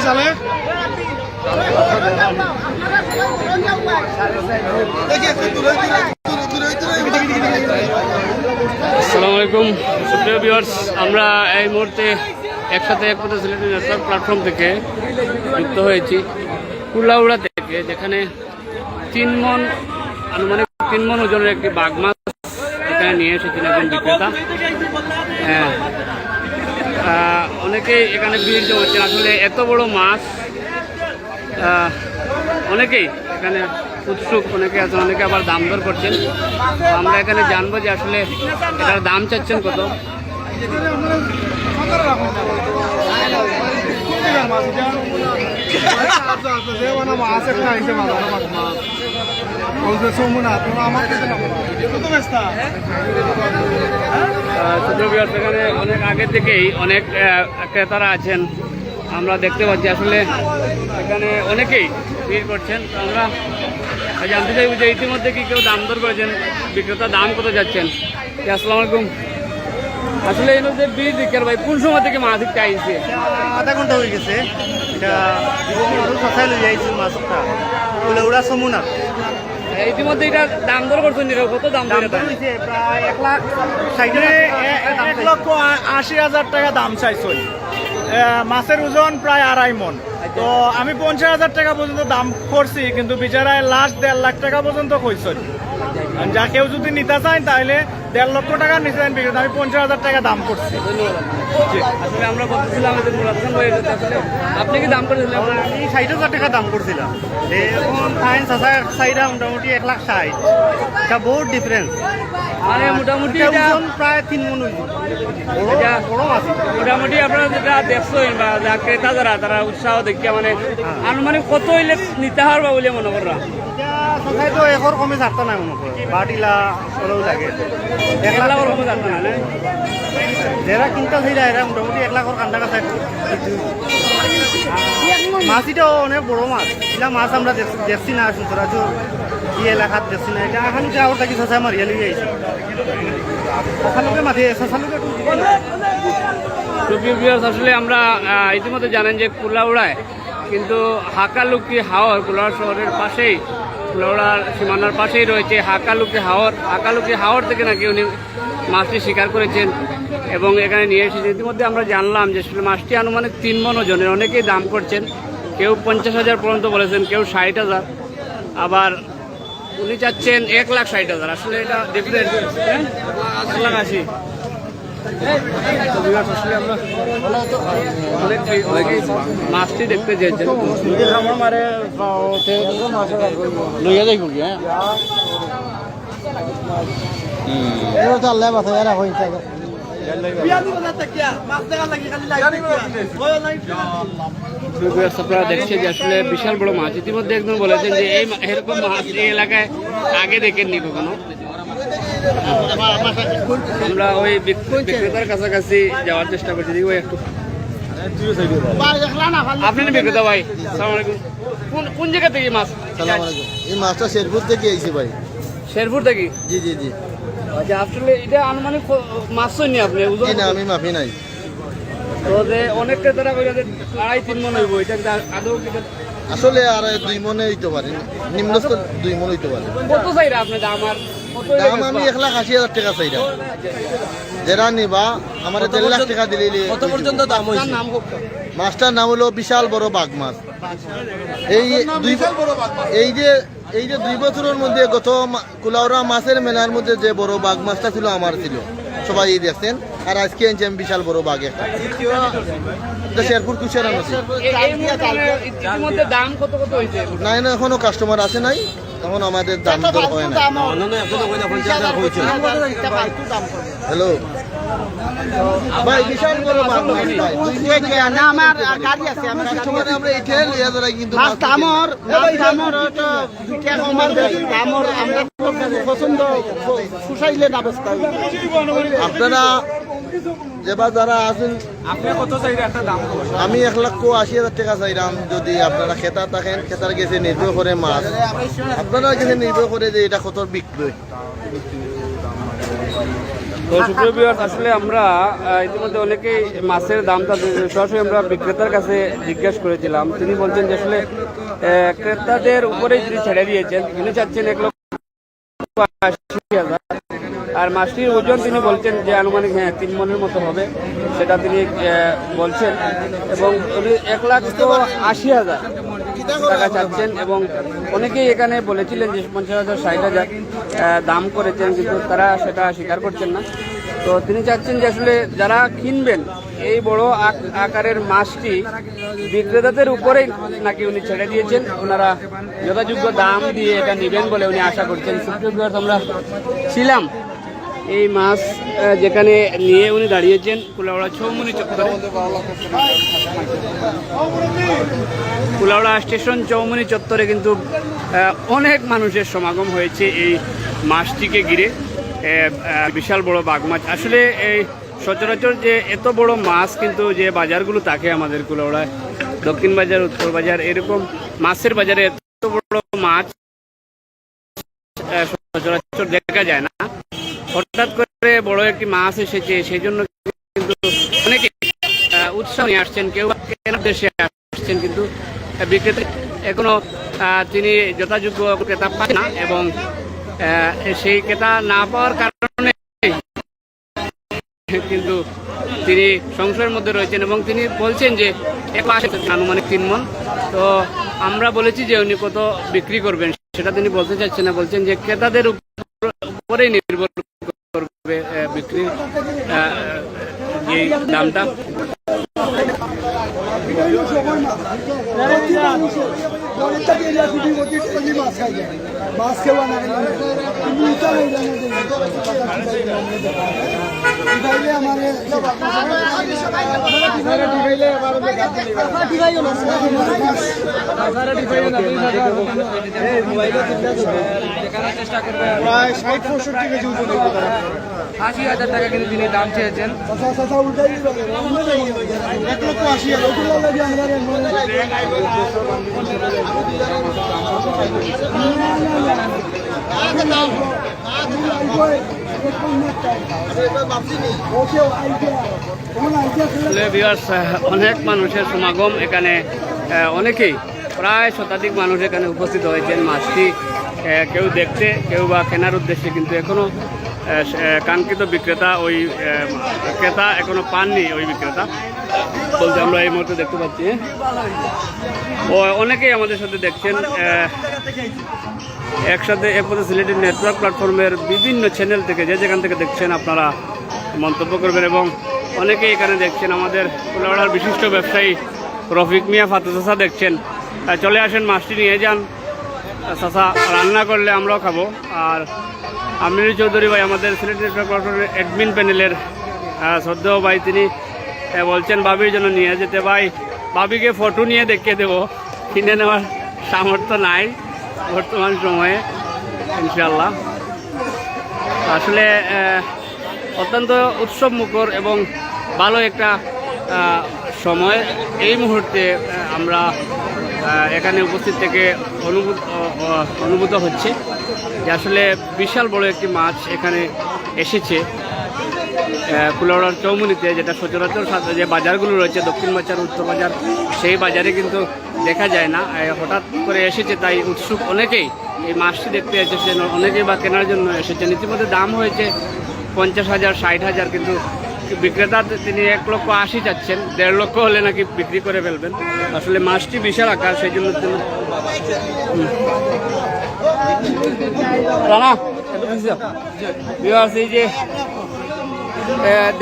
আসসালামু আলাইকুম সুপ্রিয় ভিউয়ার্স, আমরা এই মুহূর্তে একসাথে একমাত্র সিলেটি নেটওয়ার্ক প্ল্যাটফর্ম থেকে যুক্ত হয়েছি কুলাউড়া থেকে, যেখানে 3 মণ আনুমানিক 3 মণ ওজনের একটি বাঘ মাছ এখানে নিয়ে এসেছেন একজন বিক্রেতা। হ্যাঁ, অনেকেই এখানে ভিড় জমেছেন। আসলে এত বড় মাছ অনেকেই এখানে উৎসুক, অনেকে আছেন, অনেকে আবার দাম দর করছেন। আমরা এখানে জানবো যে আসলে এটার দাম চাচ্ছেন কত। এখানে অনেক আগে থেকেই অনেক ক্রেতারা আছেন, আমরা দেখতে পাচ্ছি। আসলে এখানে অনেকেই ভিড় করছেন। আমরা জানতে চাইব যে ইতিমধ্যে কি কেউ দাম দর করেছেন, বিক্রেতা দাম কত যাচ্ছেন। আসসালামু আলাইকুম। আসলে এই যে বীর দিকের ভাই কোন সময় থেকে মাছ একটা আইছে? আধা ঘন্টা হয়ে গেছে। এটা মাছটা ওরা সমুনা ইতিমধ্যে এটা দাম দর করছেন, কত দাম দর? প্রায় 1,80,000 টাকা দাম চাইছে। মাছের ওজন প্রায় 2.5 মণ। তো আমি 50,000 টাকা পর্যন্ত দাম করছি, কিন্তু বিচারায় লাস্ট 1.5 লাখ টাকা পর্যন্ত কইছে। যা কেউ যদি নিতে চান তাহলে 1.5 লক্ষ টাকা নিতে চান বিক্রেতা, আমি 50,000 টাকা দাম করছি। আসলে আমরা বলতেছিলাম আপনি কি দাম করেছিলেন? আমি 60,000 টাকা দাম করছিলাম। এখন ফাইন সাইডা মোটামুটি 1,60,000। এটা বহুত ডিফারেন্স। মানে মোটামুটি প্রায় 3 মণ বড় মাছ। মোটামুটি আপনারা যেটা দেখছেন বা যা ক্রেতা যারা তারা উৎসাহ দেখিয়া মানে আনুমানিক কত হইলে নিতে পারবা বলে মনে কররা? সবাই তো একর কমে ছাড়তে নাই মনে করে, বাটিলা হলেও লাগে 1 লাখের কমে ছাড়তে না। যারা কিনতে চাইলে এরা মোটামুটি 1 লাখের কান্ডা কাছে। মাছটাও অনেক বড় মাছ। এটা মাছ আমরা দেখছি না সচরাচর এই এলাকাত দেখছি না। এটা এখন আবার থাকি চাষা মারিয়া লিয়ে আইছে। আসলে আমরা ইতিমধ্যে জানেন যে কুলাউড়ায় কিন্তু হাকালুকি হাওর, কুলাউড়া শহরের পাশেই, কুলাউড়ার সীমানার পাশেই রয়েছে হাকালুকি হাওর। হাকালুকি হাওর থেকে নাকি উনি মাছটি শিকার করেছেন এবং এখানে নিয়ে এসেছেন। ইতিমধ্যে আমরা জানলাম যে মাছটি আনুমানিক 3 মণ ওজনের। অনেকেই দাম করছেন, কেউ 50,000 পর্যন্ত বলেছেন, কেউ 60,000, আবার উনি চাচ্ছেন 1,60,000। আসলে এটা ডিফারেন্ট। 1,80,000। মাছটি দেখতে চেয়েছেন। লইয়া যাইব কি? হ্যাঁ আপনারা দেখছেন যে আসলে বিশাল বড় মাছ। ইতিমধ্যে একজন বলেছেন যে এই এরকম মাছ এই এলাকায় আগে দেখেননি কখনো। আমরা ওই বিক্রেতার কাছাকাছি যাওয়ার চেষ্টা করছি। ওই একটু আপনি বিক্রেতা ভাই, আসসালামু আলাইকুম। কোন জায়গা থেকে মাছ? এই মাছটা শেরপুর থেকে আইছি ভাই। শেরপুর থেকে? জি জি জি। আচ্ছা, আসলে এটা আনুমানিক মাছ হয়নি আপনি? না, আমি মাফি নাই। তো যে অনেক ক্রেতারা কইরা যে 2.5-3 মণ হইব, এটা আদৌ কি? আসলে আর 2 মণে হইতে পারে, নিম্নস্থ 2 মণ হইতে পারে। কত চাইরা আপনি দাম? আর দাম আমি 1,80,000 টাকা চাইরা। যারা নিবা আমার 1.5 লাখ টাকা দিলে। কত পর্যন্ত দাম হইছে? মাছটার নাম হলো বিশাল বড় বাঘ মাছ। এই যে 2 বছরের মধ্যে গত কুলাউড়া মাছের মেলার মধ্যে যে বড় বাঘ মাছটা ছিল আমার ছিল, সবাই দেখছেন। আর আজকে আনছি আমি বিশাল বড় বাঘ একটা। শেরপুর কুশারা নদী। দাম কত কত হয়েছে? না, এখনো কাস্টমার আসে নাই, তখন আমাদের দাম দর হয় না। হ্যালো ভাই, বিশাল বড় বাঘ মাছ ভাই। আমার গাড়ি আছে, আমি আমরা এটাই লিয়া ধরাই, কিন্তু দামর আমরা পছন্দ সুসাইলে ব্যবস্থা। আপনারা যেবার যারা আছেন, আমি 1,80,000 টাকা চাইলাম। যদি আপনারা খেতা থাকেন, খেতার গেছে নির্ভর করে মাছ, আপনারা গেছে নির্ভর করে যে এটা কত বিক্রি। তো সুপ্রিয় ভিউয়ার্স, আসলে আমরা ইতিমধ্যে অনেকেই মাছের দামটা সরাসরি আমরা বিক্রেতার কাছে জিজ্ঞেস করেছিলাম। তিনি বলছেন যে আসলে ক্রেতাদের উপরেই তিনি ছেড়ে দিয়েছেন। তিনি চাচ্ছেন 1,80,000, আর মাছটির ওজন তিনি বলছেন যে আনুমানিক 3 মনের মতো হবে, সেটা তিনি বলছেন। এবং উনি 1,80,000 টাকা চাচ্ছেন। এবং অনেকেই এখানে বলেছিলেন যে 50,000, 60,000 দাম করেছেন, কিন্তু তারা সেটা স্বীকার করছেন না। তো তিনি চাচ্ছেন যে আসলে যারা কিনবেন এই বড় আকারের মাছটি বিক্রেতাদের উপরেই নাকি উনি ছেড়ে দিয়েছেন, ওনারা যথাযোগ্য দাম দিয়ে এটা নেবেন বলে উনি আশা করছেন। সুপ্রিয় ভিউয়ার্স, আমরা ছিলাম এই মাছ যেখানে নিয়ে উনি দাঁড়িয়েছেন কুলাউড়া চৌমুনি চত্বরে। কুলাউড়া স্টেশন চৌমুনি চত্বরে কিন্তু অনেক মানুষের সমাগম হয়েছে এই মাছটিকে ঘিরে। বিশাল বড় বাঘ মাছ, আসলে এই সচরাচর যে এত বড় মাছ কিন্তু যে বাজারগুলো থাকে আমাদের কুলাউড়ায়, দক্ষিণ বাজার, উত্তর বাজার, এরকম মাছের বাজারে এত বড় মাছ সচরাচর দেখা যায় না। হঠাৎ করে বড় একটি মাছ এসেছে, সেই জন্য কিন্তু অনেকে উৎসাহ নিয়ে আসছেন, কেউ কেনার দেশে আসছেন, কিন্তু বিক্রেতা এখনো তিনি যথাযোগ্য ক্রেতা পান না। এবং সেই ক্রেতা না পাওয়ার কারণে কিন্তু তিনি সংশয়ের মধ্যে রয়েছেন। এবং তিনি বলছেন যে আনুমানিক 3 মণ। তো আমরা বলেছি যে উনি কত বিক্রি করবেন সেটা তিনি বলতে চাচ্ছেন না, বলছেন যে ক্রেতাদের উপরেই নির্ভর করবে বিক্রির যে দামটা। প্রায় 60-65 কেজি ওজন। 80,000 টাকা কিন্তু তিনি দাম চেয়েছেন। অনেক মানুষের সমাগম এখানে, অনেকেই প্রায় শতাধিক মানুষ এখানে উপস্থিত হয়েছেন মাছটি কেউ দেখতে, কেউ বা কেনার উদ্দেশ্যে। কিন্তু এখনো কাঙ্ক্ষিত বিক্রেতা, ওই ক্রেতা এখনো পাননি। ওই বিক্রেতা বলতে আমরা এই মুহূর্তে দেখতে পাচ্ছি ও অনেকেই আমাদের সাথে দেখছেন একসাথে। একসাথে সিলেটি নেটওয়ার্ক প্ল্যাটফর্মের বিভিন্ন চ্যানেল থেকে যে যেখান থেকে দেখছেন আপনারা মন্তব্য করবেন। এবং অনেকেই এখানে দেখছেন, আমাদের কুলাউড়ার বিশিষ্ট ব্যবসায়ী রফিক মিয়া ফাতু চাচা দেখছেন। চলে আসেন, মাছটি নিয়ে যান চাচা, রান্না করলে আমরাও খাবো। আর আমিনুল চৌধুরী ভাই, আমাদের সিলেট নেটওয়ার্ক প্ল্যাটফর্মের অ্যাডমিন প্যানেলের শ্রদ্ধেয় ভাই, তিনি বলছেন বাবির জন্য নিয়ে যেতে। ভাই, বাবিকে ফটো নিয়ে দেখিয়ে দেবো, কিনে নেওয়ার সামর্থ্য নাই বর্তমান সময়ে ইনশাআল্লাহ। আসলে অত্যন্ত উৎসব মুখর এবং ভালো একটা সময় এই মুহূর্তে আমরা এখানে উপস্থিত থেকে অনুভূত হচ্ছে যে আসলে বিশাল বড় একটি মাছ এখানে এসেছে কুলাউড়ার চৌমুনিতে, যেটা সচরাচর যে বাজারগুলো রয়েছে দক্ষিণ বাজার, উত্তর বাজার, সেই বাজারে কিন্তু দেখা যায় না। হঠাৎ করে এসেছে, তাই উৎসুক অনেকেই এই মাছটি দেখতে এসেছেন, অনেকেই বা কেনার জন্য এসেছেন। ইতিমধ্যে দাম হয়েছে 50,000, 60,000, কিন্তু বিক্রেতা তিনি 1,80,000 চাচ্ছেন। 1.5 লক্ষ হলে নাকি বিক্রি করে ফেলবেন। আসলে মাছটি বিশাল আকার, সেই জন্য এই যে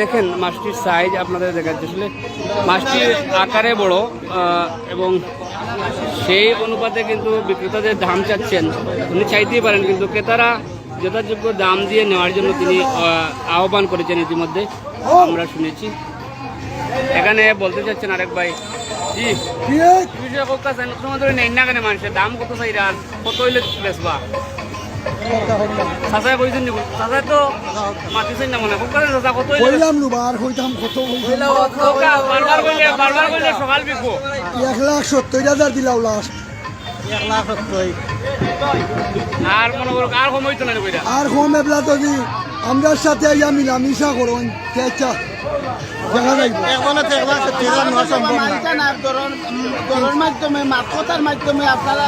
দেখেন মাছটির সাইজ আপনাদের দেখাচ্ছে। আসলে মাছটির আকারে বড় এবং সেই অনুপাতে কিন্তু বিক্রেতাদের দাম চাচ্ছেন, উনি চাইতেই পারেন, কিন্তু ক্রেতারা যথাযোগ্য দাম দিয়ে নেওয়ার জন্য তিনি আহ্বান করেছেন। ইতিমধ্যে আমরা শুনেছি। এখানে বলতে চাচ্ছেন আরেক ভাই, জি নেই না কেন মানুষের দাম কত চাইরা, কত হইলে বেচবা? চাচাই কইছেন নি? চাচাই তো মাতিছেন না মনে চাচা কত বারবার কইলে সকাল বিকো 1,70,000 দিলাম লাস্ট। 1,70,000 আর মনে করো আর কম হইতো না কইরা, আর কম এবলা তো আমরা সাথে ইয়া মিলামিশা করুন দেখা যাইব মাধ্যমে মাতকতার মাধ্যমে আপনারা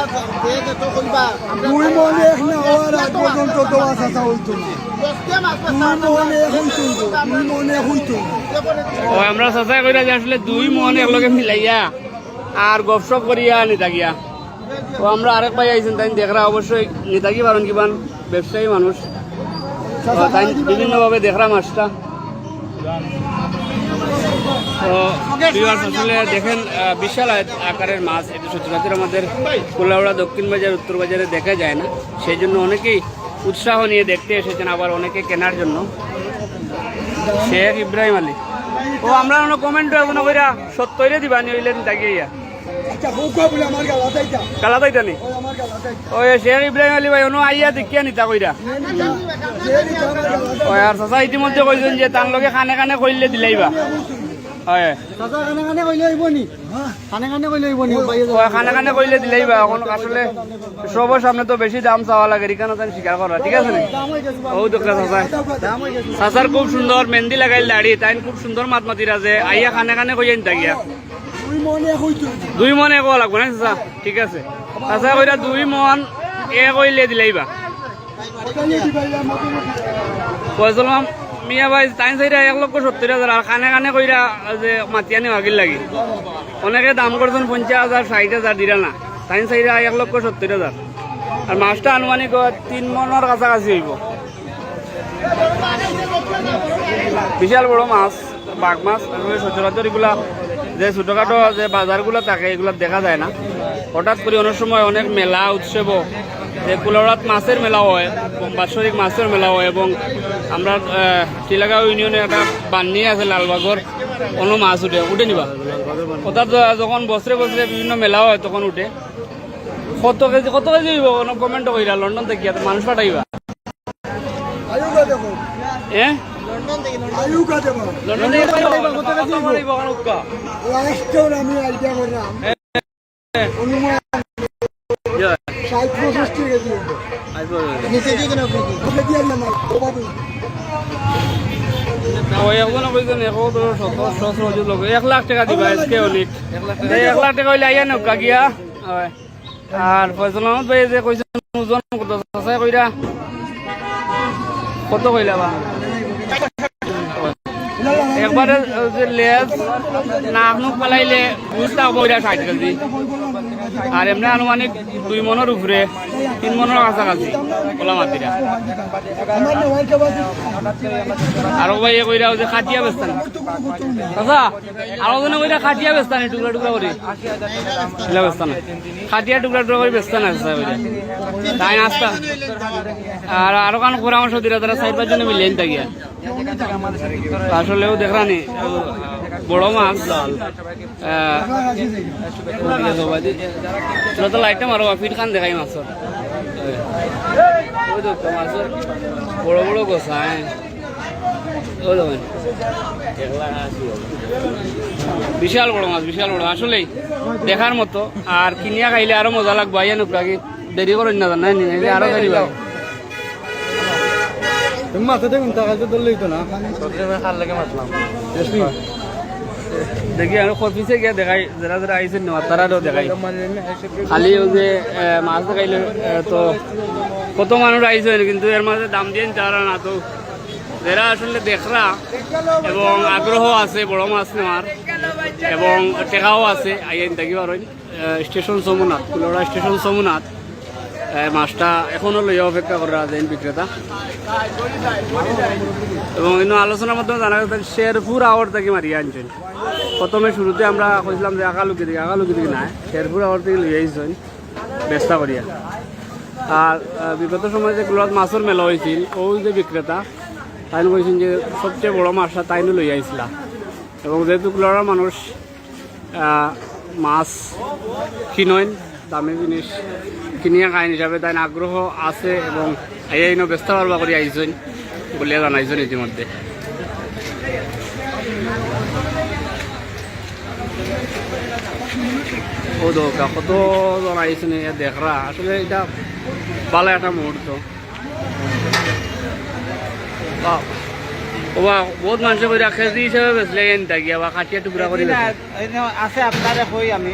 দুই মনে এক না হওয়ার আগ পর্যন্ত তো আসা হইতো না দুই মনে এখন শুনবো দুই মনে হইতো ও আমরা চেষ্টা করি যে আসলে দুই মন একলগে মিলাইয়া আর গপসপ করিয়া নিতা গিয়া তো আমরা আরেক ভাই আইছেন তাই দেখরা অবশ্যই নিতা কি পারেন কিমান ব্যবসায়ী মানুষ তাই বিভিন্নভাবে দেখরা মাছটা তো viewers আসলে দেখেন বিশাল আকারের মাছ এটা সচরাচর আমাদের কুলাউড়া দক্ষিণ বাজার উত্তর বাজারে দেখা যায় না সেই জন্য অনেকেই উৎসাহ নিয়ে দেখতে এসেছেন আবার অনেকে কেনার জন্য শেখ ইব্রাহিম আলী ও আমরা কোনো কমেন্ট কোনো কইরা সত্যইরে দিবা নি হইলেন তাকিয়া আচ্ছা বউকা বলে আমার গালা তাইতা কালা তাইতা নি আমার গালা তাইতা ওই শেখ ইব্রাহিম আলী ভাই অনু আইয়া দেখিয়া নিতা কইরা ওই আর চাচা ইতিমধ্যে কইছেন যে তার লগে খানে খানে কইলে দিলাইবা হয় খানে খানে কইলে হইব নি খানে খানে কইলে হইব নি খানে খানে কইলে দিলাইবা এখন আসলে সবার সামনে তো বেশি দাম চাওয়া লাগে এখানে তাই স্বীকার করা ঠিক আছে নি ও দেখলা চাচা চাচার খুব সুন্দর মেহেন্দি লাগাইল দাড়ি তাই খুব সুন্দর মাত মাতিরা যে আইয়া খানে খানে কইয়া তাকিয়া দুই মনে হইতো দুই মন এক লাগবো না চাচা ঠিক আছে চাচা কইরা দুই মন এ কইলে দিলাইবা ওখানে দিবাইলা মতো কইছিলাম মিয়া ভাই তাই চাইরা 1,70,000 আর খানে খানে কইরা যে মাতিয়ানি মাগিল লাগি অনেকে দাম করছেন 50,000 60,000 দিরা না তাই চাইরা 1,70,000 আর মাছটা আনুমানিক 3 মনের কাছাকাছি হইব বিশাল বড় মাছ বাঘ মাছ আসলে সচরাচর এগুলা যে ছোটখাটো যে বাজারগুলো থাকে এগুলো দেখা যায় না হঠাৎ করে অনেক সময় অনেক মেলা উৎসব যে কুলাউড়াত মাছের মেলা হয় বাৎসরিক মাছের মেলা হয় এবং আমরা টিলাগাঁও ইউনিয়নে একটা বান্নি আছে লালবাগর কোনো মাছ উঠে নিবা অর্থাৎ যখন বছরে বছরে বিভিন্ন মেলা হয় তখন উঠে কত কেজি হইব কোনো কমেন্ট কইরা লন্ডন থেকে মানুষ পাঠাইবা আয়ুকা দেখো আয়ুকা দেবো লন্ডন থেকে কত কেজি হইব লাস্টে আমি আইডিয়া করলাম অনুমান 60-65 কেজি নিচে দিয়ে কেন আপনি ওকে দিয়ে না ওবাবু ওই এখন কইছেন 1 লাখ টাকা দিবা আজকে অনেক 1 লাখ টাকা হইলে আইয়া নৌকা গিয়া হয় আর ফয়জল আহমদ ভাই যে কইছেন ওজন কত আছে কইরা কত কইলা বা একবারে যে লেজ নাক নুক পালাইলে বুঝতে হবে ওইটা 60 কেজি আর এমনি আনুমানিক 2 মনের উপরে 3 মনের কাছাকাছি কলা মাতিরা আমার নয় কে বাজে আরো ভাই কইরা যে খাটিয়া বেস্তান আচ্ছা আরো জনে কইরা খাটিয়া বেস্তান টুকরা টুকরা করে এলা বেস্তান খাটিয়া টুকরা টুকরা করে বেস্তান আছে ওইটা তাই নাস্তা আর আরো কান পরামর্শ দিরা তারা 4-5 জনে মিলেন তাকিয়া আসলেও দেখরানি বড় মাছ তো লাইটটা মারো ফিট খান দেখাই মাছর ওই তো মাছের বড় বড় গোসায় বিশাল বড় মাছ বিশাল বড় আসলেই দেখার মতো আর কিনিয়া খাইলে আরো মজা লাগবে আইয়া নুকা কি দেরি করেন না জানেন আরো দেরি পাবে মাথা দেখুন টাকা তো ধরলেই তো না খাল লাগে মাছলাম দেখি আমি অফিসে গিয়ে দেখাই যারা যারা আইসেন না তারাও দেখাই খালি ওই যে মাছ দেখাইলে তো কত মানুষ আইসে কিন্তু এর মাঝে দাম দিয়ে তারা না তো যারা আসলে দেখরা এবং আগ্রহ আছে বড় মাছ নেওয়ার এবং টেকাও আছে আইন থাকি পারেন স্টেশন সমুনাথ কুলাউড়া স্টেশন সমুনাথ মাছটা এখনো লইয়া অপেক্ষা করা যায় বিক্রেতা এবং ইনো আলোচনার মাধ্যমে জানা গেছে শেরপুর আওয়ার থেকে মারিয়ে আনছেন প্রথমে শুরুতে আমরা কইছিলাম যে আকালুকি দিকে নাই শেরপুর আওয়ার থেকে লইয়া আইছেন ব্যস্তা করিয়া আর বিগত সময় যে কুলাউড়াত মাছের মেলা হয়েছিল ওই যে বিক্রেতা তাই কইছেন যে সবচেয়ে বড় মাছটা তাইনো লইয়া আইছিলা এবং যেহেতু কুলাউড়ার মানুষ মাছ কিনেন দামি জিনিস কিনিয়া খাইন হিসাবে তাই আগ্রহ আছে এবং আইনো ব্যস্ত পারবা করে আইছেন বলিয়া জানাইছেন ইতিমধ্যে ও দোকা কত জন আইছেন দেখরা আসলে এটা ভালো একটা মুহূর্ত ওবা বহুত মানুষে কইরা কেজি হিসাবে বেচলে এনটা গিয়া বা কাটিয়া টুকরা করে আছে আপনারে কই আমি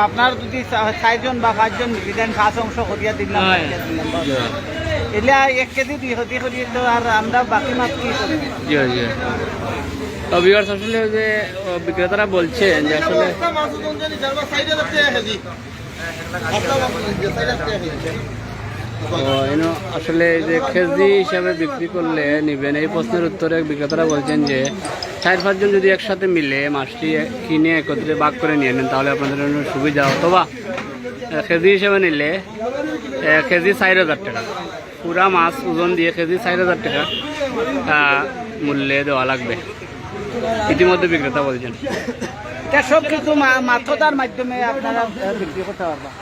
আপনার যদি 4জন বা 5জন মিলি দেন 5 অংশ করিয়া দিলাম এলা 1 কেজি 2 কেজি করিয়ে তো আর আমরা বাকি মাছ কি করব জি জি তো ভিউয়ার্স আসলে যে বিক্রেতারা বলছেন যে আসলে আসলে যে কেজি হিসাবে বিক্রি করলে নিবেন এই প্রশ্নের উত্তরে বিক্রেতারা বলছেন যে 4-5 জন যদি একসাথে মিলে মাছটি কিনে একত্রে ভাগ করে নিয়ে নেন তাহলে আপনাদের জন্য সুবিধা, অথবা কেজি হিসাবে নিলে কেজি 4,000 টাকা, পুরা মাছ ওজন দিয়ে কেজি 4,000 টাকা মূল্যে দেওয়া লাগবে ইতিমধ্যে বিক্রেতা বলছেন। এটা সব কিছু মাথতার মাধ্যমে আপনারা বিক্রি করতে পারবেন।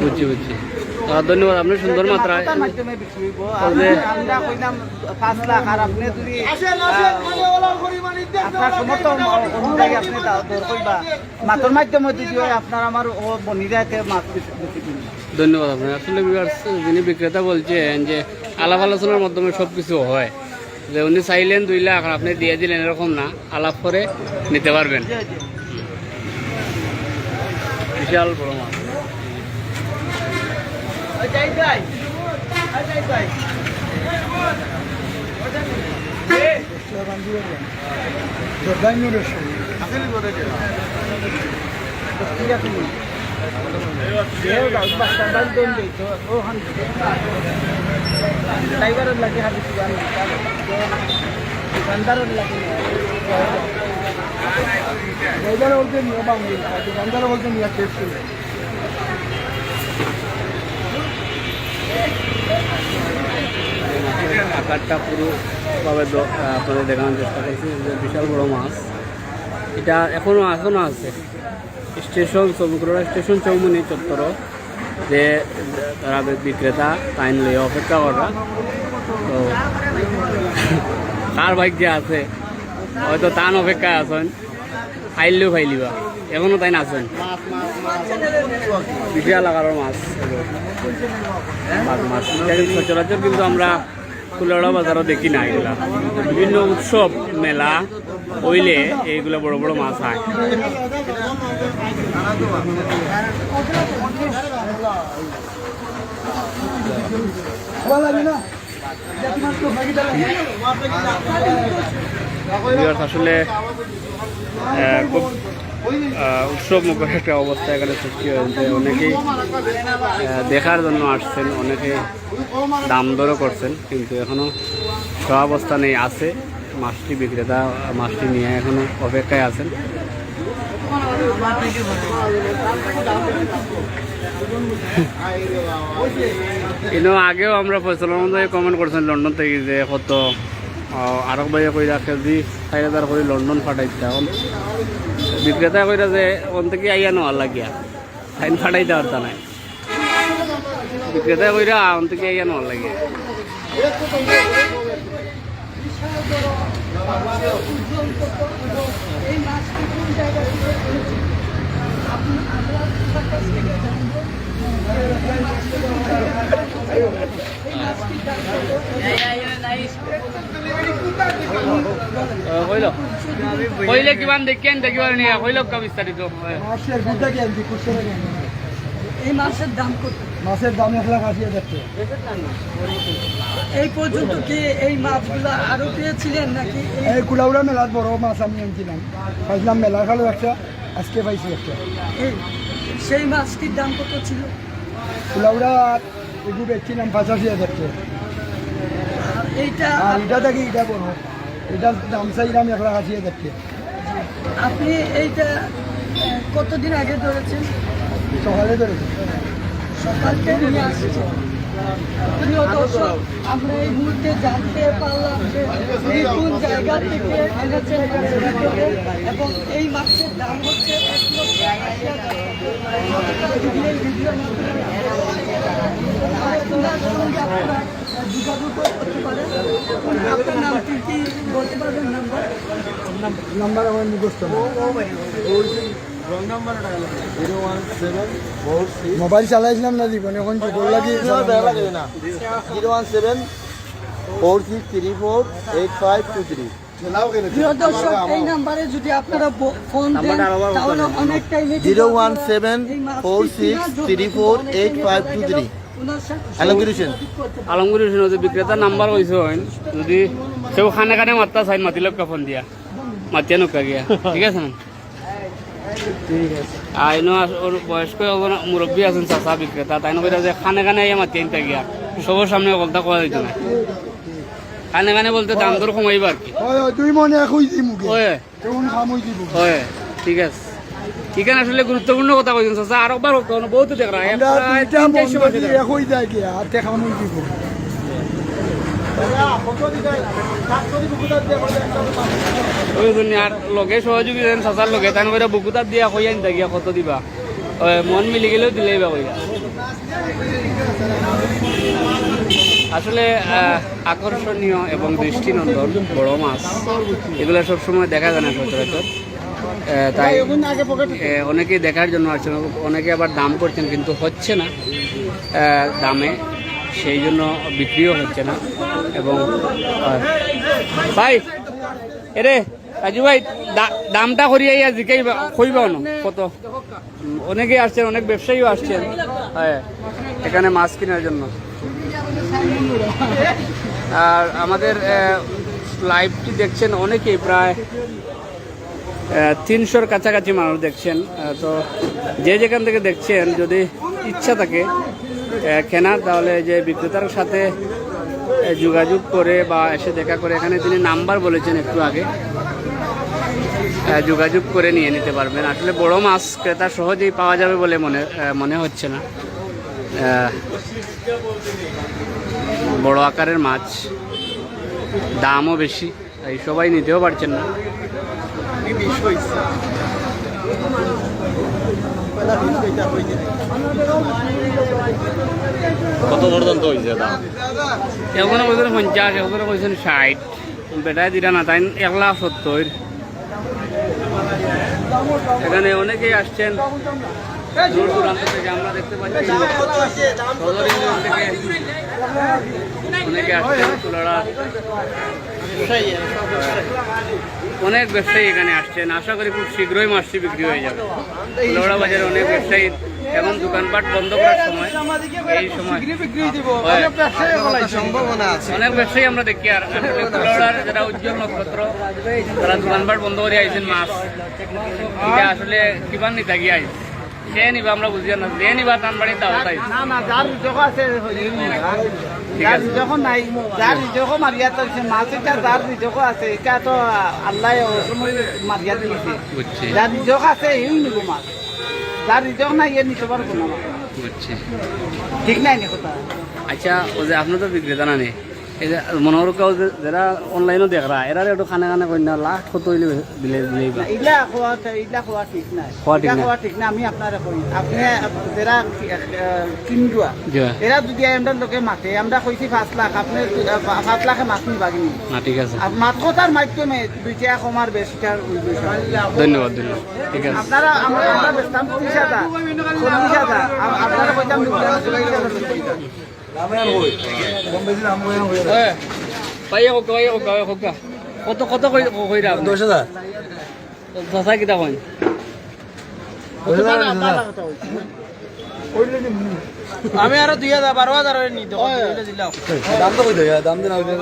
বুঝছি বুঝছি, ধন্যবাদ। আপনি সুন্দর মাত্রায় মাধ্যমে বিক্রি হইব। আমরা কইলাম 5 লাখ, আর আপনি যদি আপনার সমর্থন অনুযায়ী আপনি দর কইবা মাথর মাধ্যমে যদি হয় আপনার আমার বনি যাইতে মাছ বিক্রি দিন। ধন্যবাদ আপনার। আসলে যিনি বিক্রেতা বলছেন যে আলাপ আলোচনার মাধ্যমে সব কিছু হয়, যে উনি চাইলেন 2 লাখ আর আপনি দিয়ে দিলেন এরকম না, আলাপ করে নিতে পারবেন। বিশাল বড় মাছ। ড্রাইভারের লাগে হাবি দোকানদারের লাগে ড্রাইভারে বলতে নিয়ে বাংলি দোকানদারে বলতে নিয়ে টেস্ট করে আকারটা পুরোভাবে আপনাদের দেখানোর চেষ্টা করছি। যে বিশাল বড় মাছ, এটা এখনও আছে স্টেশন চৌমুকুড়া স্টেশন চৌমুনি চত্বর, যে তারা বিক্রেতা টাইম লইয়া অপেক্ষা করা। তো কার ভাগ্য আছে হয়তো টান অপেক্ষায় আছেন, ফাইলেও ফাইলিবা এখনও তাই আছেন। বিশাল আকারের মাছ মাছ সচরাচর কিন্তু আমরা কুলাউড়া বাজারও দেখি না। এগুলা বিভিন্ন উৎসব মেলা হইলে এইগুলো বড় বড় মাছ হয়। আসলে খুব উৎসব মুখর একটা অবস্থা এখানে সৃষ্টি হয়েছে। অনেকেই দেখার জন্য আসছেন, অনেকেই দাম দরও করছেন, কিন্তু এখনো সহাবস্থানেই আছে মাছটি। বিক্রেতা মাছটি নিয়ে এখনো অপেক্ষায় আছেন। কিন্তু আগেও আমরা ফয়সলার মধ্যে কমেন্ট করছেন লন্ডন থেকে যে কত আরক ভাইয়া কইরা কেজি 4,000 করে লন্ডন ফাটাইতে, বিক্রেতা কইরা যে ওন থেকে আইয়া নেওয়ার লাগিয়া ফাইন ফাটাইতে পারতা নাই, বিক্রেতা কইরা ওন থেকে আইয়া নেওয়ার লাগিয়া। কইলে কিমান দেখেন দেখিবার নিয়ে কইল বিস্তারিত। মাছের গুড়টা কি আনবি কুশলে কেন? এই মাছের দাম কত? মাছের দাম 1,80,000 টাকা। এই পর্যন্ত কি এই মাছগুলো আরো পেয়েছিলেন নাকি? এই কুলাউড়া মেলার বড় মাছ আমি আনছিলাম, পাইছিলাম মেলা খালো একটা, আজকে পাইছি একটা। সেই মাছটির দাম কত ছিল? কুলাউড়া এগুলো বেচছিলাম 85,000 টাকা। এইটা আর এটা দেখি এটা বড়, এটার দাম চাইলাম 1,80,000 টাকা। আপনি এইটা কতদিন আগে ধরেছেন? সকালে ধরেছি। সকালকে নিয়ে আসছেন। প্রিয় দর্শক, আমরা এই মুহূর্তে জানতে পারলাম যে উনি কোন জায়গা থেকে এনেছেন এবং এই মাছের দাম হচ্ছে 1,80,000 টাকা। যোগাযোগ করতে পারেন। আপনার নামটি কি বলতে পারবেন? নাম্বার আমার মুখস্থ না। মোবাইল চালাইছিলাম না জীবনে, এখন চোখর লাগি 017 46348523 প্রিয় দর্শক, এই নাম্বারে যদি আপনারা ফোন দেন তাহলে অনেক টাইমে 01746348523 আলমগীর হোসেন। আলমগীর হোসেন যে বিক্রেতার নাম্বার কইছে যদি সেও খানে খানে মাত্রা চাই মাতিল ফোন দিয়া মাতিয়া নৌকা গিয়া ঠিক আছে না আইনো ওর বয়স্ক মুরব্বী আছেন চাচা বিক্রেতা তাই নকইরা যে খানে খানে ইয়া মাতি আনতে গিয়া সবার সামনে কথা কোয়া যাইতো না খানে খানে বলতে দাম দর কমাইবা আর কি ওই 2 মনে কই দি মুগে ওয়ে কেমন খামই দিব ওয়ে ঠিক আছে এখানে আসলে গুরুত্বপূর্ণ কথা কইছেন চাচা আরেকবার বহুত দেখা আমরা তিনটা মন দিয়ে কই যায় কি আর তে খামই দিব ওই জন্য আর লগে সহযোগী দেন চাচার লগে তাই করে বুকুতার দিয়া কই আনতে গিয়া কত দিবা মন মিলি গেলেও দিলেই বা কইয়া আসলে আকর্ষণীয় এবং দৃষ্টিনন্দন বড় মাছ এগুলো সবসময় দেখা যায় না সচরাচর তাই অনেকেই দেখার জন্য আসছেন অনেকে আবার দাম করছেন কিন্তু হচ্ছে না দামে সেই জন্য বিক্রিও হচ্ছে না এবং ভাই এরে রাজু ভাই দামটা করিয়াই জিকাই কইবা না কত অনেকেই আসছেন অনেক ব্যবসায়ীও আসছেন হ্যাঁ এখানে মাছ কেনার জন্য আর আমাদের লাইভটি দেখছেন অনেকেই প্রায় 300-র কাছাকাছি মানুষ দেখছেন তো যে যেখান থেকে দেখছেন যদি ইচ্ছা থাকে কেনার তাহলে যে বিক্রেতার সাথে যোগাযোগ করে বা এসে দেখা করে এখানে তিনি নাম্বার বলেছেন একটু আগে যোগাযোগ করে নিয়ে নিতে পারবেন আসলে বড় মাছ ক্রেতা সহজেই পাওয়া যাবে বলে মনে হচ্ছে না বড় আকারের মাছ দামও বেশি তাই সবাই নিতেও পারছেন না কত পর্যন্ত হয়েছে দাম? এখনো বলছেন 50, এখনো বলছেন 60, বেটায় দিটা না তাই 1,70,000। এখানে অনেকেই আসছেন দূর দূরান্ত থেকে আমরা দেখতে পাচ্ছি সদর ইউনিয়ন থেকে অনেকে আসছেন কুলাড়া অনেক ব্যবসায়ী এখানে আসছেন আশা করি খুব শীঘ্রই মাছটি বিক্রি হয়ে যাবে কুলাড়া বাজারে অনেক ব্যবসায়ী এখন দোকানপাট বন্ধ করার সময় এই সময় অনেক ব্যবসায়ী আমরা দেখি আর কুলাড়ার যারা উজ্জ্বল নক্ষত্র তারা দোকানপাট বন্ধ করে আইছেন মাছ এটা আসলে কিমান নিতা গিয়ে আইছে সে নিবা আমরা বুঝি না যে নিবা টান বাড়ি তাও তাই না না যার রিজক আছে যার রিজক নাই যার রিজক মারিয়া তো মাছ এটা যার রিজক আছে এটা তো আল্লাহ সময় মারিয়া দিয়েছে বুঝছি যার রিজক আছে এই নিব মাছ যার রিজক নাই এর নিতে পারবো না বুঝছি ঠিক নাই নি কথা আচ্ছা ও যে আপনার তো বিক্রেতা না নেই এই যে মনোরকাও যারা অনলাইনও দেখরা এরা একটু খানে খানে কই না লাখ কত হইলে দিলে দিলেই বা ইলা খোয়া ঠিক নাই খোয়া ঠিক না। খোয়া ঠিক না আমি আপনারা কই আপনি যারা কিনদুয়া এরা যদি আমরা লোকে মাতে আমরা কইছি 5 লাখ আপনি 5 লাখে মাছ নি বাগিনি না ঠিক আছে মাছ কথার মাধ্যমে 2 টাকা কমার বেশিটার ধন্যবাদ ধন্যবাদ ঠিক আছে আপনারা আমরা বেচতাম 30,000 আপনারা কইতাম পাইয়া হোক কত কত কইরা 10,000 চাচা কিতা কইন আমি আরো 2,000 12,000 নি তো দিলাম দাম তো কই দেয়া দাম দেনা হইছে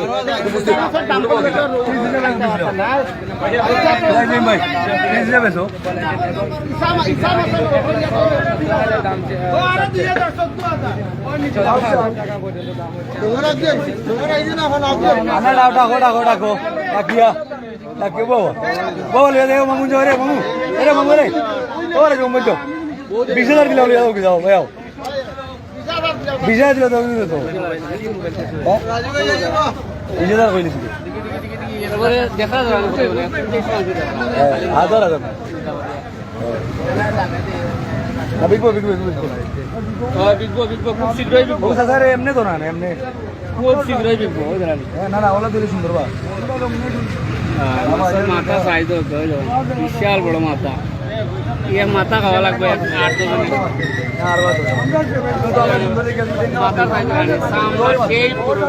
ভাই প্লিজ যাবে তো ডাকো ডাকিয়া ডাকে বউ বউ লে দে মামু জরে মামু এরে মামু রে ওরে জমে তো 20,000 দিলাম যাও কি যাও ভাই 20,000 দিলাম তো 20,000 কই দিছি এবারে দেখা যাবে হাজার বিকবো খুব শীঘ্রই বিকবো স্যার এমনি তো না এমনি খুব শীঘ্রই বিকবো না না ওলা দিলে সুন্দর বা মাথা সাইজ বিশাল বড় মাথা ইয়ে মাথা খাওয়া লাগবে 8-10 মাথা খাইতে পারেন সামবার সেই পুরো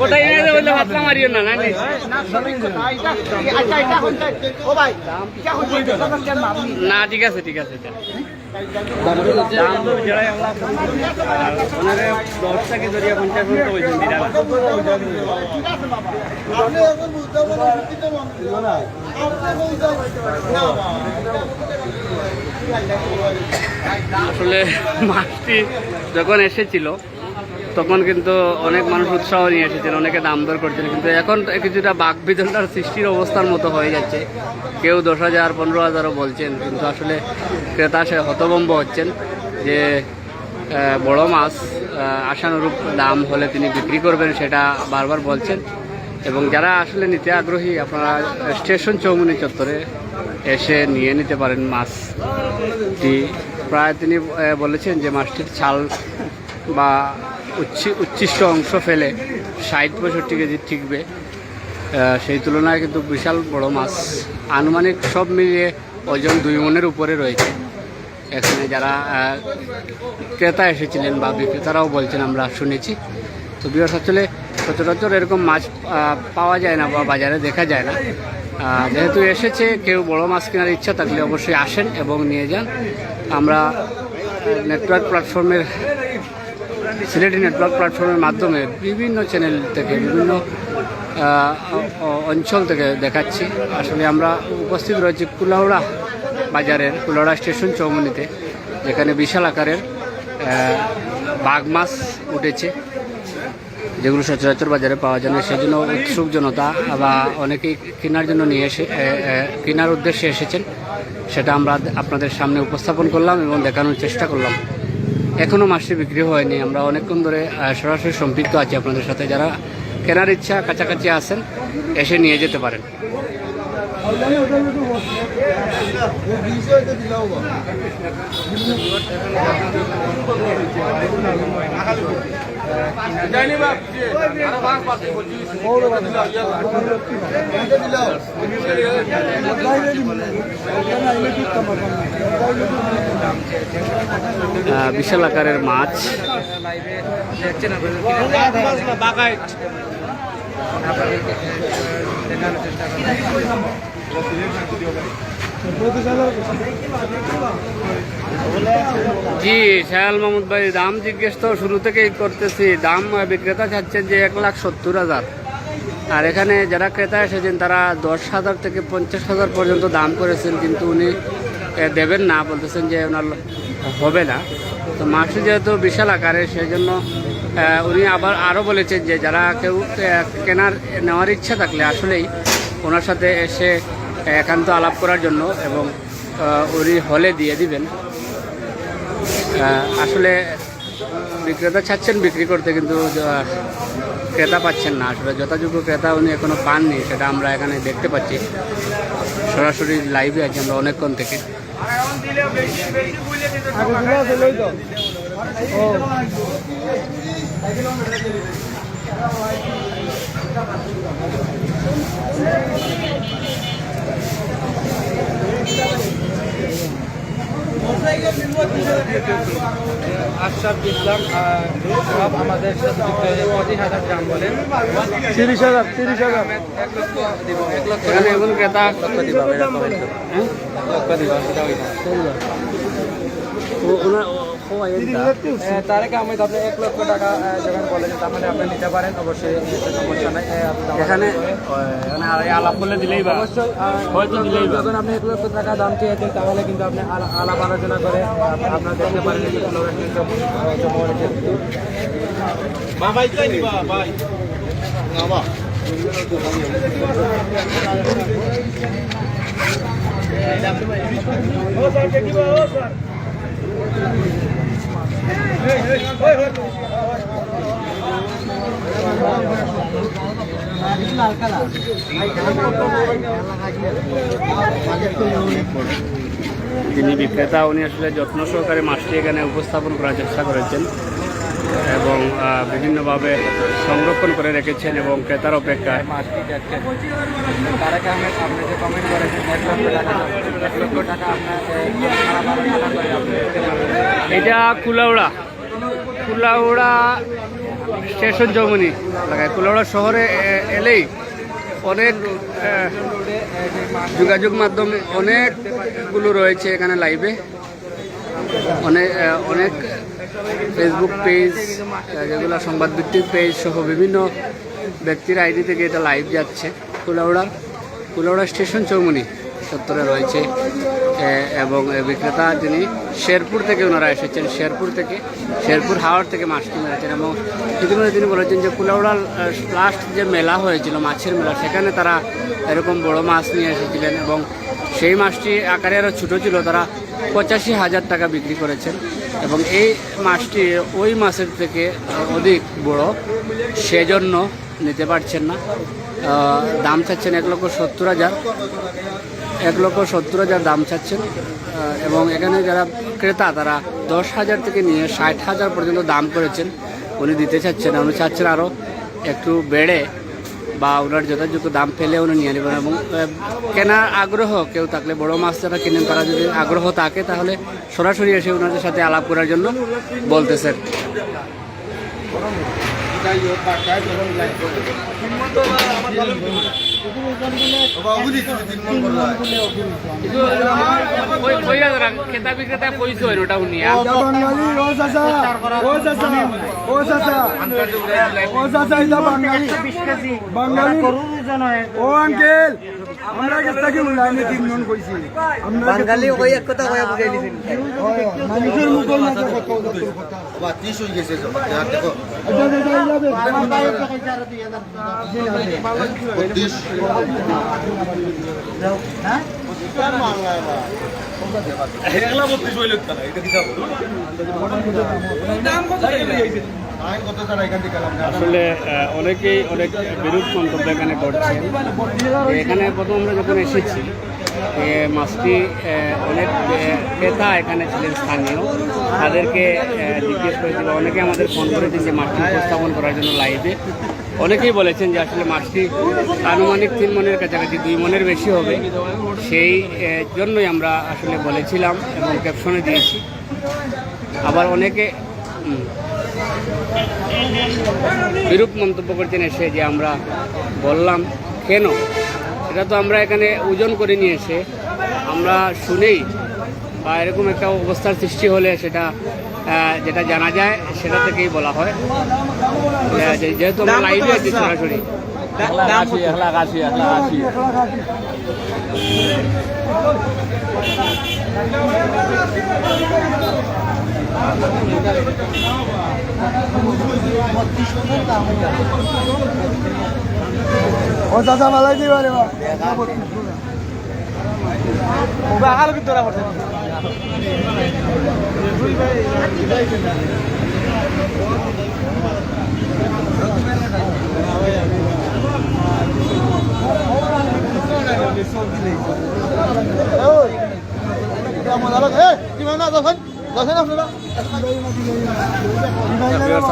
কোথায় এনে বললে হাতলা মারিও না নানি না ঠিক আছে ঠিক আছে দাম তো জড়াই ওনারে 10 টাকা জড়িয়ে 50 টাকা বলছেন দিরা আসলে মাছটি যখন এসেছিল তখন কিন্তু অনেক মানুষ উৎসাহ নিয়ে এসেছেন, অনেকে দাম দর করছেন, কিন্তু এখন কিছুটা বাকবিতণ্ডার সৃষ্টির অবস্থার মতো হয়ে যাচ্ছে। কেউ 10,000 15,000ও বলছেন, কিন্তু আসলে ক্রেতা সে হতভম্ব হচ্ছেন যে বড় মাছ আশানুরূপ দাম হলে তিনি বিক্রি করবেন সেটা বারবার বলছেন। এবং যারা আসলে নিতে আগ্রহী আপনারা স্টেশন চৌমুনি চত্বরে এসে নিয়ে নিতে পারেন মাছটি। প্রায় তিনি বলেছেন যে মাছটির ছাল বা উচ্ছিষ্ট অংশ ফেলে 60-65 কেজি ঠিকবে, সেই তুলনায় কিন্তু বিশাল বড় মাছ। আনুমানিক সব মিলিয়ে ওজন 2 মণের উপরে রয়েছে। এখানে যারা ক্রেতা এসেছিলেন বা বিক্রেতারাও বলছেন, আমরা শুনেছি। তো বিহার আসলে সচরাচর এরকম মাছ পাওয়া যায় না বা বাজারে দেখা যায় না। যেহেতু এসেছে, কেউ বড় মাছ কেনার ইচ্ছা থাকলে অবশ্যই আসেন এবং নিয়ে যান। আমরা নেটওয়ার্ক প্ল্যাটফর্মের সিলেটি নেটওয়ার্ক প্ল্যাটফর্মের মাধ্যমে বিভিন্ন চ্যানেল থেকে বিভিন্ন অঞ্চল থেকে দেখাচ্ছি। আসলে আমরা উপস্থিত রয়েছি কুলাউড়া বাজারের কুলাউড়া স্টেশন চৌমুনিতে, যেখানে বিশাল আকারের বাঘ মাছ উঠেছে, যেগুলো সচরাচর বাজারে পাওয়া যায় না। সেজন্য উৎসুক জনতা বা অনেকেই কেনার জন্য কেনার উদ্দেশ্যে এসেছেন, সেটা আমরা আপনাদের সামনে উপস্থাপন করলাম এবং দেখানোর চেষ্টা করলাম। এখনও মাছটি বিক্রি হয়নি। আমরা অনেকক্ষণ ধরে সরাসরি সম্পৃক্ত আছি আপনাদের সাথে। যারা কেনার ইচ্ছা কাছাকাছি আসেন, এসে নিয়ে যেতে পারেন। বিশাল আকারের মাছ। জি শায়াল মাহমুদ ভাই, দাম জিজ্ঞেস তো শুরু থেকেই করতেছি। দাম বিক্রেতা চাচ্ছেন যে 1,70,000, আর এখানে যারা ক্রেতা এসেছেন তারা 10,000 থেকে 50,000 পর্যন্ত দাম করেছেন, কিন্তু উনি দেবেন না, বলতেছেন যে ওনার হবে না। তো মাছটি যেহেতু বিশাল আকারের, সেই জন্য উনি আবার আরও বলেছেন যে যারা কেউ নেওয়ার ইচ্ছা থাকলে আসলেই ওনার সাথে এসে একান্ত আলাপ করার জন্য, এবং উনি হলে দিয়ে দিবেন। আসলে বিক্রেতা চাচ্ছেন বিক্রি করতে, কিন্তু ক্রেতা পাচ্ছেন না। আসলে যথাযোগ্য ক্রেতা উনি এখনও পাননি, সেটা আমরা এখানে দেখতে পাচ্ছি। সরাসরি লাইভে আছি আমরা অনেকক্ষণ থেকে। আশরাফ ইসলাম সব আমাদের সাথে 25,000 গ্রাম বলেন, 30,000 1 লক্ষ দিব, 1 লক্ষ এখানে এখন ক্রেতা দিব, 1 লক্ষ দিব। তার আগে আমি আপনি 1 লক্ষ টাকা যখন বলেন, তার মানে আপনি নিতে পারেন, অবশ্যই সমস্যা নাই। এখানে আলাপ করলে দিলেই বা অবশ্যই হয়তো দিলেই বা যখন আপনি 1 লক্ষ টাকা দাম চেয়েছেন, তাহলে কিন্তু আপনি আলাপ আলোচনা করে আপনারা দেখতে পারেন যে যিনি বিক্রেতা উনি আসলে যত্ন সহকারে মাছটি এখানে উপস্থাপন করার চেষ্টা করেছেন এবং বিভিন্নভাবে সংরক্ষণ করে রেখেছেন এবং ক্রেতার অপেক্ষায়। মাছটি দেখছেন তারেক আহমেদ আপনি যে কমেন্ট করেছেন 1 লক্ষ টাকা আপনার এটা কুলাউড়া স্টেশন চৌমুনি এলাকায়। কুলাউড়া শহরে এলেই অনেক যোগাযোগ মাধ্যম অনেকগুলো রয়েছে এখানে লাইভে, অনেক ফেসবুক পেজ যেগুলো সংবাদভিত্তিক পেজ সহ বিভিন্ন ব্যক্তির আইডি থেকে এটা লাইভ যাচ্ছে। কুলাউড়া স্টেশন চৌমুনি চত্বরে রয়েছে এবং বিক্রেতা যিনি শেরপুর থেকে ওনারা এসেছেন, শেরপুর হাওড় থেকে মাছ কিনে এনেছেন এবং ইতিমধ্যে তিনি বলেছেন যে কুলাউড়ার লাস্ট যে মেলা হয়েছিল মাছের মেলা, সেখানে তারা এরকম বড় মাছ নিয়ে এসেছিলেন এবং সেই মাছটি আকারে আরও ছোটো ছিল, তারা 85,000 টাকা বিক্রি করেছেন এবং এই মাছটি ওই মাছের থেকে অধিক বড়, সেজন্য নিতে পারছেন না। দাম চাচ্ছেন 1,70,000 দাম চাচ্ছেন এবং এখানে যারা ক্রেতা তারা 10,000 থেকে নিয়ে 60,000 পর্যন্ত দাম করেছেন। উনি দিতে চাচ্ছেন না, উনি চাচ্ছেন আরও একটু বেড়ে বা ওনার যথাযথ দাম পেলে উনি নিয়ে নেবেন এবং কেনার আগ্রহ কেউ থাকলে, বড় মাছ যারা কেনেন তারা যদি আগ্রহ থাকে তাহলে সরাসরি এসে ওনাদের সাথে আলাপ করার জন্য বলতেছেন। ক্রেতা বিক্রেতা পয়সা হয় ওটা উনি বাঙালি ওই এক কথা কয়া বুঝাই দিছেন মানুষের মুখের মাঝে বাবা 30 হয়ে গেছে দেখো আসলে অনেকেই অনেক বিরূপ মন্তব্য এখানে করছেন। এখানে প্রথম আমরা যখন এসেছি মাছটি অনেক ক্রেতা এখানে ছিলেন স্থানীয়, তাদেরকে জিজ্ঞেস করেছিল, অনেকে আমাদের ফোন করেছেন যে মাছটি উপস্থাপন করার জন্য লাইভে। অনেকেই বলেছেন যে আসলে মাছটি আনুমানিক 3 মনের কাছাকাছি, 2 মনের বেশি হবে, সেই জন্যই আমরা আসলে বলেছিলাম এবং ক্যাপশনে দিয়েছি। আবার অনেকে বিরূপ মন্তব্য করছেন এসে যে আমরা বললাম কেন, এটা তো আমরা এখানে ওজন করে নিয়ে এসে আমরা শুনেই বা এরকম একটা অবস্থার সৃষ্টি হলে সেটা যেটা জানা যায় সেটা থেকেই বলা হয়, যেহেতু আমরা লাইভে আছি সরাসরি। ও চাচা মালাই দিবা রে বাবা কিন্তু তোরা করতে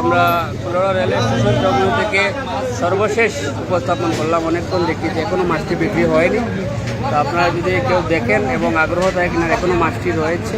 আমরা কুলাউড়া রেল স্টেশন চৌমুনি থেকে সর্বশেষ উপস্থাপন করলাম। অনেকক্ষণ দেখি যে এখনও মাছটি বিক্রি হয়নি, তো আপনারা যদি কেউ দেখেন এবং আগ্রহ থাকে কিনা, এখনও মাছটি রয়েছে।